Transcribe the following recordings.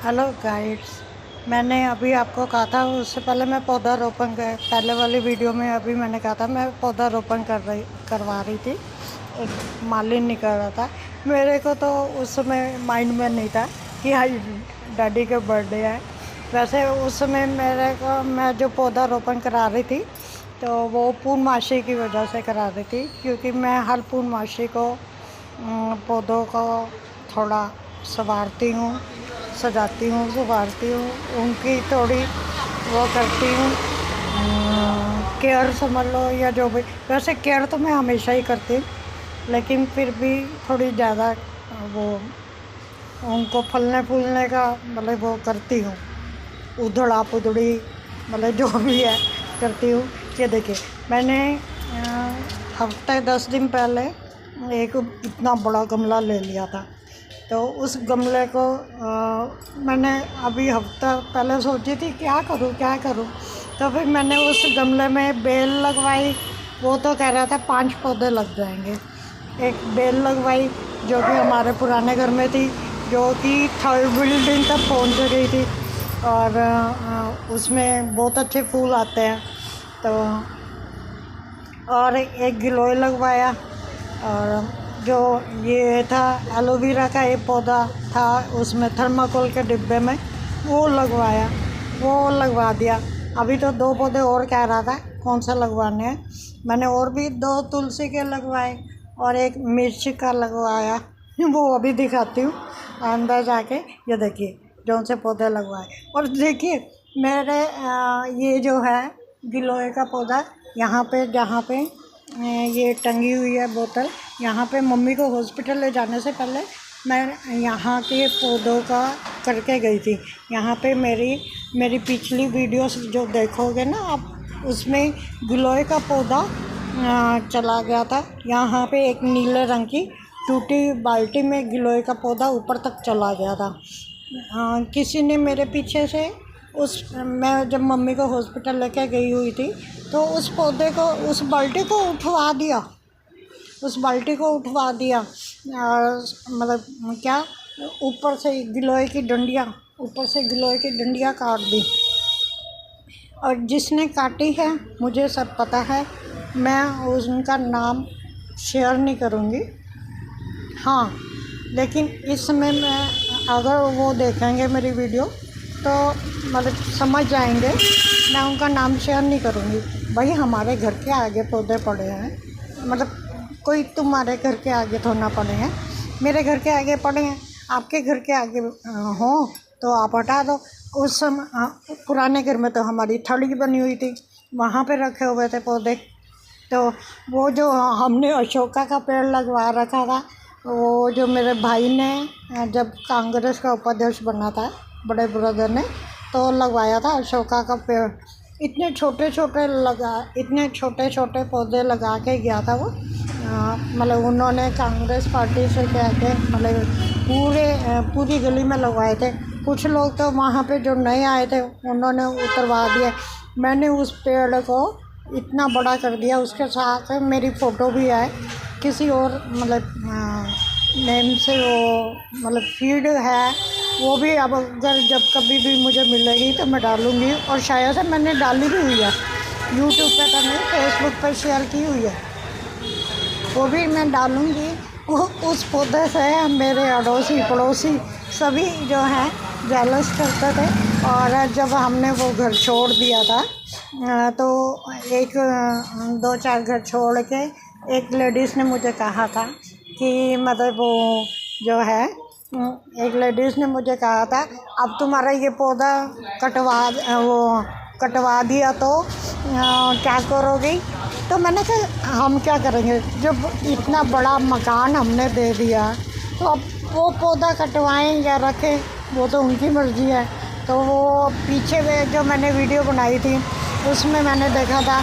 Hello guides. मैंने अभी आपको कहा था, उससे पहले मैं पौधारोपण पहले वाली वीडियो में अभी मैंने कहा था मैं पौधारोपण करवा रही थी। एक माली निकल रहा था। मेरे को तो उस समय माइंड में नहीं था कि हाई डैडी का बर्थडे है। वैसे उस समय मेरे को मैं जो पौधारोपण करा रही थी तो वो पूर्णमासी की वजह से करा रही थी, क्योंकि मैं हर पूर्णमासी को पौधों को थोड़ा संवारती हूँ, सजाती हूँ, संवारती हूँ, उनकी थोड़ी वो करती हूँ, केयर समझ लो या जो भी। वैसे केयर तो मैं हमेशा ही करती हूँ, लेकिन फिर भी थोड़ी ज़्यादा वो उनको फलने फूलने का मतलब वो करती हूँ, उधड़ा पुधड़ी मतलब जो भी है करती हूँ। ये देखिए, मैंने हफ्ते 10 दिन पहले एक इतना बड़ा गमला ले लिया था। तो उस गमले को मैंने अभी हफ्ता पहले सोची थी क्या करूँ। तो फिर मैंने उस गमले में बेल लगवाई। वो तो कह रहा था 5 पौधे लग जाएंगे। एक बेल लगवाई जो कि हमारे पुराने घर में थी, जो कि 3rd बिल्डिंग तक पहुंच गई थी, और उसमें बहुत अच्छे फूल आते हैं। तो और एक गिलोय लगवाया, और जो ये था एलोवेरा का एक पौधा था उसमें थर्माकोल के डिब्बे में, वो लगवा दिया। अभी तो 2 पौधे और कह रहा था कौन सा लगवाने हैं। मैंने और भी 2 तुलसी के लगवाए और एक मिर्च का लगवाया। वो अभी दिखाती हूँ अंदर जाके। ये देखिए जो से पौधे लगवाए। और देखिए मेरे ये जो है गिलोय का पौधा, यहाँ पे जहाँ पे ये टंगी हुई है बोतल, यहाँ पे मम्मी को हॉस्पिटल ले जाने से पहले मैं यहाँ के पौधों का करके गई थी। यहाँ पे मेरी पिछली वीडियोस जो देखोगे ना आप, उसमें गिलोय का पौधा चला गया था। यहाँ पे एक नीले रंग की टूटी बाल्टी में गिलोय का पौधा ऊपर तक चला गया था। किसी ने मेरे पीछे से मैं जब मम्मी को हॉस्पिटल लेके गई हुई थी तो उस पौधे को, उस बाल्टी को उठवा दिया। मतलब क्या, ऊपर से गिलोय की डंडियाँ काट दी। और जिसने काटी है मुझे सब पता है, मैं उनका नाम शेयर नहीं करूँगी। हाँ, लेकिन इस समय मैं अगर वो देखेंगे मेरी वीडियो तो मतलब समझ जाएंगे। मैं उनका नाम शेयर नहीं करूँगी। भाई हमारे घर के आगे पौधे पड़े हैं, मतलब कोई तुम्हारे घर के आगे थोड़ा ना पड़े हैं, मेरे घर के आगे पड़े हैं। आपके घर के आगे हो तो आप हटा दो। उस समय पुराने घर में तो हमारी थड़ी बनी हुई थी, वहाँ पे रखे हुए थे पौधे। तो वो जो हमने अशोका का पेड़ लगवा रखा था, वो जो मेरे भाई ने जब कांग्रेस का उपाध्यक्ष बना था बड़े ब्रदर ने, तो लगवाया था अशोका का पेड़। इतने छोटे छोटे पौधे लगा के गया था वो। मतलब उन्होंने कांग्रेस पार्टी से कह के मतलब पूरी गली में लगवाए थे। कुछ लोग तो वहाँ पे जो नए आए थे उन्होंने उतरवा दिए। मैंने उस पेड़ को इतना बड़ा कर दिया, उसके साथ मेरी फ़ोटो भी है किसी और मतलब नेम से, वो मतलब फीड है वो भी। अब अगर जब कभी भी मुझे मिलेगी तो मैं डालूँगी, और शायद से मैंने डाली भी हुई है यूट्यूब पे, तो नहीं फेसबुक पे शेयर की हुई है, वो भी मैं डालूँगी। उस पौधे से मेरे अड़ोसी पड़ोसी सभी जो हैं जेलस करते थे। और जब हमने वो घर छोड़ दिया था तो 2-4 घर छोड़ के एक लेडीज़ ने मुझे कहा था कि मतलब वो जो है, एक लेडीज़ ने मुझे कहा था अब तुम्हारा ये पौधा कटवा दिया तो क्या करोगी। तो मैंने कहा हम क्या करेंगे, जब इतना बड़ा मकान हमने दे दिया तो अब वो पौधा कटवाएं या रखें वो तो उनकी मर्ज़ी है। तो वो पीछे में जो मैंने वीडियो बनाई थी उसमें मैंने देखा था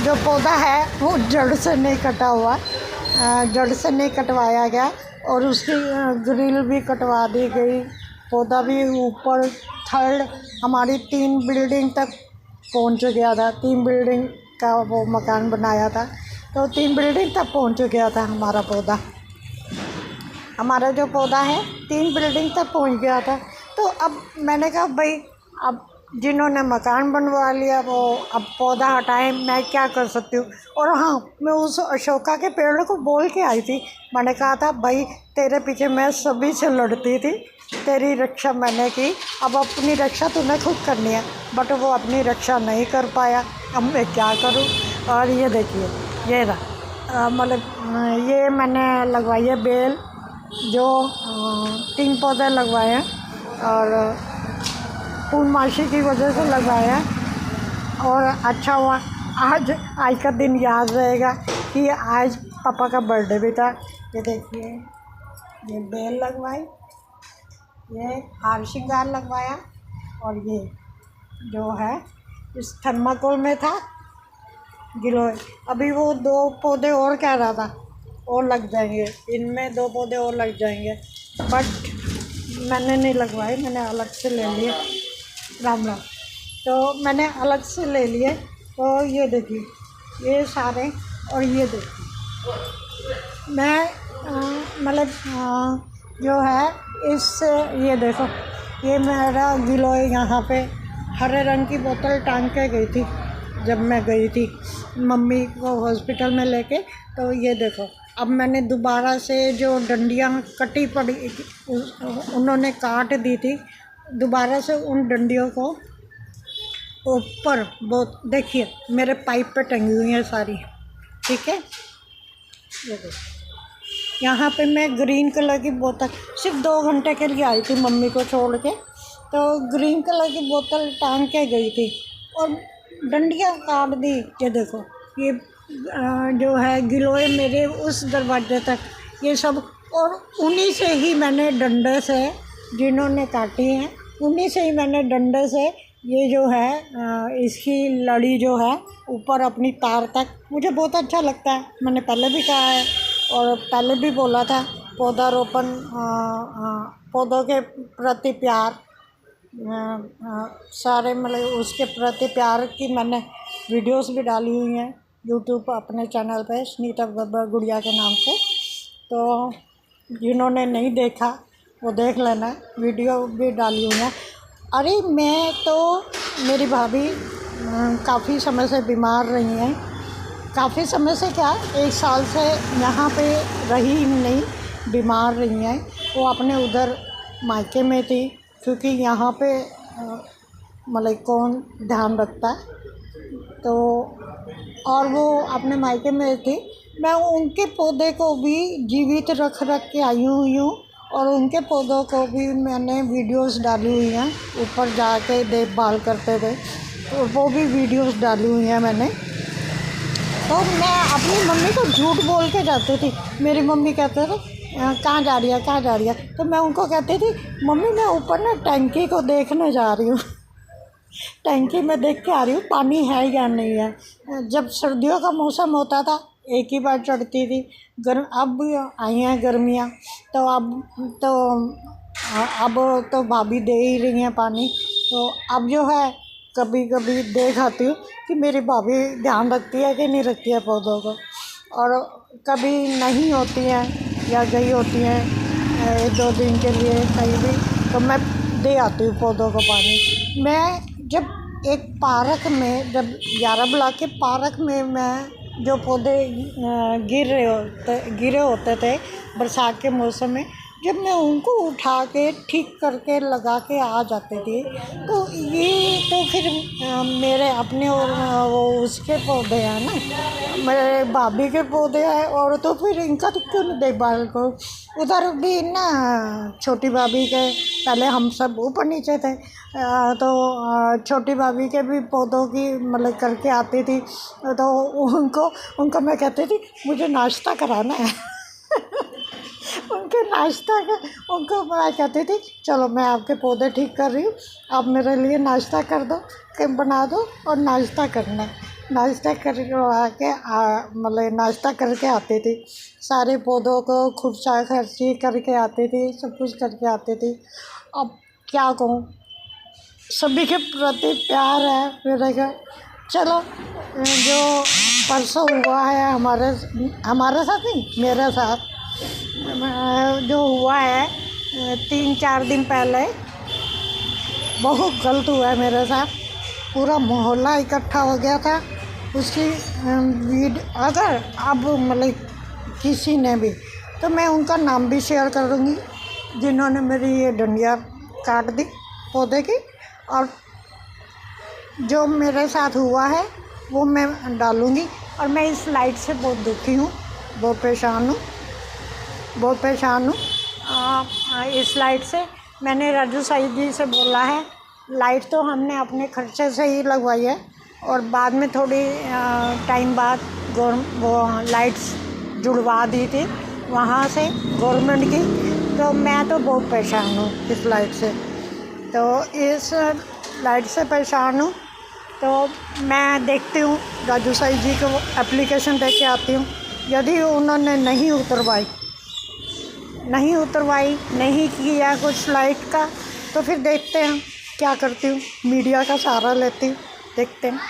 जो पौधा है वो जड़ से नहीं कटा हुआ, जड़ से नहीं कटवाया गया, और उसकी ग्रिल भी कटवा दी गई। पौधा भी ऊपर 3rd हमारी 3 बिल्डिंग तक पहुंच गया था। 3 बिल्डिंग का वो मकान बनाया था, तो 3 बिल्डिंग तक पहुंच गया था हमारा पौधा। हमारा जो पौधा है 3 बिल्डिंग तक पहुंच गया था। तो अब मैंने कहा भाई, अब जिन्होंने मकान बनवा लिया वो अब पौधा हटाएं, मैं क्या कर सकती हूँ। और हाँ, मैं उस अशोका के पेड़ को बोल के आई थी, मैंने कहा था भाई तेरे पीछे मैं सभी से लड़ती थी, तेरी रक्षा मैंने की, अब अपनी रक्षा तूने खुद करनी है। बट वो अपनी रक्षा नहीं कर पाया, अब मैं क्या करूँ। और ये देखिए, ये रहा मतलब ये मैंने लगवाई है बेल, जो 3 पौधे लगवाए हैं और पूर्णमासी की वजह से लगवाया। और अच्छा हुआ, आज आज का दिन याद रहेगा कि आज पापा का बर्थडे भी था। ये देखिए, ये बेल लगवाई, ये हार श्रृंगार लगवाया, और ये जो है इस थर्माकोल में था गिलोय। अभी वो 2 पौधे और कह रहा था और लग जाएंगे, इनमें 2 पौधे और लग जाएंगे, बट मैंने नहीं लगवाए, मैंने अलग से ले लिए। राम राम। तो मैंने अलग से ले लिए। तो ये देखिए ये सारे, और ये देखिए मैं मतलब जो है इससे, ये देखो, ये मेरा गिलोय यहाँ पे हरे रंग की बोतल टांग के गई थी जब मैं गई थी मम्मी को हॉस्पिटल में लेके। तो ये देखो, अब मैंने दोबारा से जो डंडियाँ कटी पड़ी उन्होंने काट दी थी, दोबारा से उन डंडियों को ऊपर बहुत, देखिए मेरे पाइप पे टंगी हुई हैं सारी, ठीक है। ये देखो, यहाँ पे मैं ग्रीन कलर की बोतल सिर्फ 2 घंटे के लिए आई थी मम्मी को छोड़ के, तो ग्रीन कलर की बोतल टांग के गई थी और डंडियाँ काट दी। ये देखो, ये जो है गिलोय मेरे उस दरवाजे तक, ये सब, और उन्हीं से ही मैंने डंडे से, जिन्होंने काटी हैं उन्हीं से ही मैंने डंडे से ये जो है इसकी लड़ी जो है ऊपर अपनी तार तक, मुझे बहुत अच्छा लगता है। मैंने पहले भी कहा है और पहले भी बोला था, पौधारोपण पौधों के प्रति प्यार, सारे मतलब उसके प्रति प्यार की मैंने वीडियोस भी डाली हुई हैं यूट्यूब पर अपने चैनल पे सुनीता बब्बर गुड़िया के नाम से। तो जिन्होंने नहीं देखा वो देख लेना, वीडियो भी डाली हुई है। अरे मैं तो, मेरी भाभी काफ़ी समय से बीमार रही हैं, काफ़ी समय से क्या 1 साल से यहाँ पे रही नहीं, बीमार रही हैं। वो अपने उधर मायके में थी, क्योंकि यहाँ पे मतलब कौन ध्यान रखता है, तो और वो अपने मायके में थी। मैं उनके पौधे को भी जीवित रख के आई हुई हूँ और उनके पौधों को भी मैंने वीडियोस डाली हुई हैं, ऊपर जाके देखभाल करते थे तो वो भी वीडियोस डाली हुई हैं मैंने। तो मैं अपनी मम्मी को झूठ बोल के जाती थी, मेरी मम्मी कहते थे कहाँ जा रही है, कहाँ जा रही है, तो मैं उनको कहती थी मम्मी मैं ऊपर ना टंकी को देखने जा रही हूँ टंकी में देख के आ रही हूँ पानी है या नहीं है। जब सर्दियों का मौसम होता था एक ही बार चढ़ती थी, अब आई हैं गर्मियाँ, तो अब तो भाभी दे ही रही हैं पानी। तो अब जो है कभी कभी देख आती हूँ कि मेरी भाभी ध्यान रखती है कि नहीं रखती है पौधों को, और कभी नहीं होती हैं या गई होती हैं 1-2 दिन के लिए कहीं भी, तो मैं दे आती हूँ पौधों को पानी। मैं जब एक पार्क में, जब 11 ब्लॉक के पार्क में मैं जो पौधे गिरे होते थे बरसात के मौसम में, जब मैं उनको उठा के ठीक करके लगा के आ जाती थी, तो ये तो फिर मेरे अपने और वो उसके पौधे हैं ना, मेरे भाभी के पौधे हैं, और तो फिर इनका तो क्यों नहीं देखभाल करो। उधर भी ना छोटी भाभी के, पहले हम सब ऊपर नीचे थे, तो छोटी भाभी के भी पौधों की मतलब करके आती थी, तो उनको मैं कहती थी मुझे नाश्ता कराना है उनको मैं कहती थी चलो मैं आपके पौधे ठीक कर रही हूँ, आप मेरे लिए नाश्ता कर दो, बना दो और नाश्ता करना। नाश्ता करवा के मतलब नाश्ता करके आती थी, सारे पौधों को खुर्चा खर्ची करके आती थी, सब कुछ करके आती थी। अब क्या कहूँ, सभी के प्रति प्यार है मेरे का। चलो जो परसों हुआ है हमारे साथ नहीं, मेरे साथ जो हुआ है 3-4 दिन पहले, बहुत गलत हुआ है मेरे साथ। पूरा मोहल्ला इकट्ठा हो गया था उसकी अगर अब मतलब किसी ने भी, तो मैं उनका नाम भी शेयर करूँगी जिन्होंने मेरी ये डंडियाँ काट दी पौधे की। और जो मेरे साथ हुआ है वो मैं डालूँगी। और मैं इस लाइट से बहुत दुखी हूँ, बहुत परेशान हूँ इस लाइट से। मैंने राजू साई जी से बोला है, लाइट तो हमने अपने खर्चे से ही लगवाई है और बाद में थोड़ी टाइम बाद वो लाइट्स जुड़वा दी थी वहाँ से गवर्नमेंट की। तो मैं तो बहुत परेशान हूँ इस लाइट से, तो इस लाइट से परेशान हूँ। तो मैं देखती हूँ राजू साई जी को एप्लीकेशन दे के आती हूँ। यदि उन्होंने नहीं उतरवाई नहीं किया कुछ लाइट का, तो फिर देखते हैं क्या करती हूँ। मीडिया का सहारा लेती हूँ, देखते हैं।